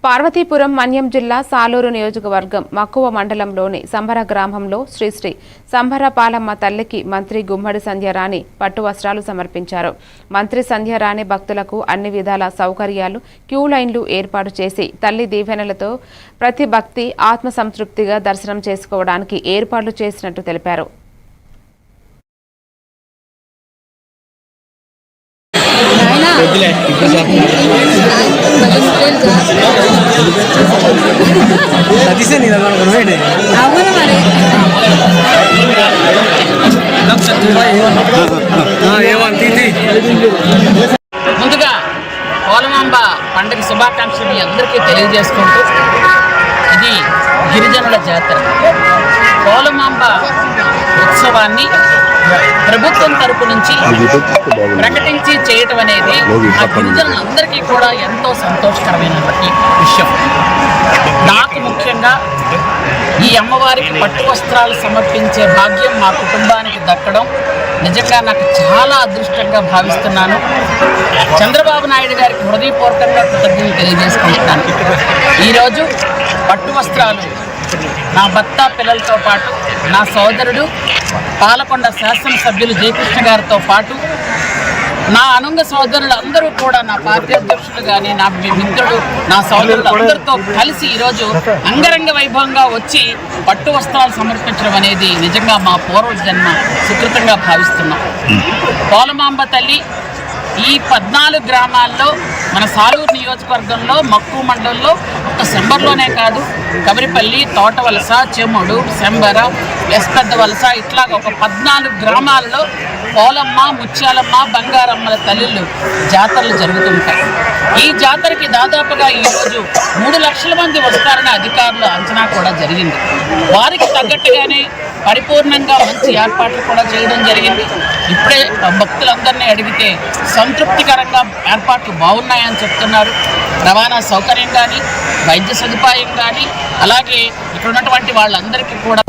పార్వతీపురం మన్యం జిల్లా సాలూరు నియోజకవర్గం మక్కువ మండలంలోని సంబర గ్రామంలో శ్రీ సంబర పాలమ్మ తల్లికి మంత్రి గుమ్మడి సంధ్యారాణి పట్టు వస్త్రాలు సమర్పించారు. మంత్రి సంధ్యారాణి భక్తులకు అన్ని విధాల సౌకర్యాలు, క్యూ లైన్లు ఏర్పాటు చేసి తల్లి దీవెనలతో ప్రతి భక్తి ఆత్మ సంతృప్తిగా దర్శనం చేసుకోవడానికి ఏర్పాట్లు చేసినట్టు తెలిపారు. ముందుగా పోలమాంబ పండుగ శుభాకాంక్షలు అందరికీ తెలియజేసుకుంటూ, ఇది గిరిజనుల జాతర. పోలమాంబ ఉత్సవాన్ని ప్రభుత్వం తరపు నుంచి ప్రకటించి చేయటం అనేది ఆ గిరిజనులందరికీ కూడా ఎంతో సంతోషకరమైనటువంటి విషయం. నాకు ముఖ్యంగా ఈ అమ్మవారికి పట్టు వస్త్రాలు సమర్పించే భాగ్యం మా కుటుంబానికి దక్కడం నిజంగా నాకు చాలా అదృష్టంగా భావిస్తున్నాను. చంద్రబాబు నాయుడు గారికి హృదయపూర్వకంగా కృతజ్ఞతలు తెలియజేసుకుంటున్నాను. ఈరోజు పట్టు వస్త్రాలు నా భర్త పిల్లలతో పాటు నా సోదరుడు పాలకొండ శాసనసభ్యులు జయకృష్ణ గారితో పాటు నా అనుంగ సోదరులు అందరూ కూడా, నా పార్టీ అధ్యక్షులు కానీ, నా మిత్రుడు, నా సోదరులు అందరితో కలిసి ఈరోజు అంగరంగ వైభవంగా వచ్చి పట్టు వస్త్రాలు సమర్పించడం అనేది నిజంగా మా పూర్వజన్మ సుకృతంగా భావిస్తున్నాం. పోలమాంబ తల్లి ఈ 14 గ్రామాల్లో మన సాలూరు నియోజకవర్గంలో మక్కువ మండలంలో ఒక శంబర్లోనే కాదు, కబరిపల్లి, తోటవలస, చెముడు, శంబర, ఎస్పెద్ద వలస ఇట్లాగ ఒక 14 గ్రామాలలో పోలమ్మ, ముత్యాలమ్మ, బంగారమ్మల తల్లులు జాతరలు జరుగుతుంటాయి. ఈ జాతరకి దాదాపుగా ఈరోజు 3 లక్షల మంది వస్తారని అధికారులు అంచనా కూడా జరిగింది. వారికి తగ్గట్టుగానే పరిపూర్ణంగా మంచి ఏర్పాట్లు కూడా చేయడం జరిగింది. ఇప్పుడే భక్తులందరినీ అడిగితే సంతృప్తికరంగా ఏర్పాట్లు బాగున్నాయని చెప్తున్నారు. రవాణా సౌకర్యం కానీ, వైద్య సదుపాయం కానీ, అలాగే ఇక్కడ ఉన్నటువంటి వాళ్ళందరికీ కూడా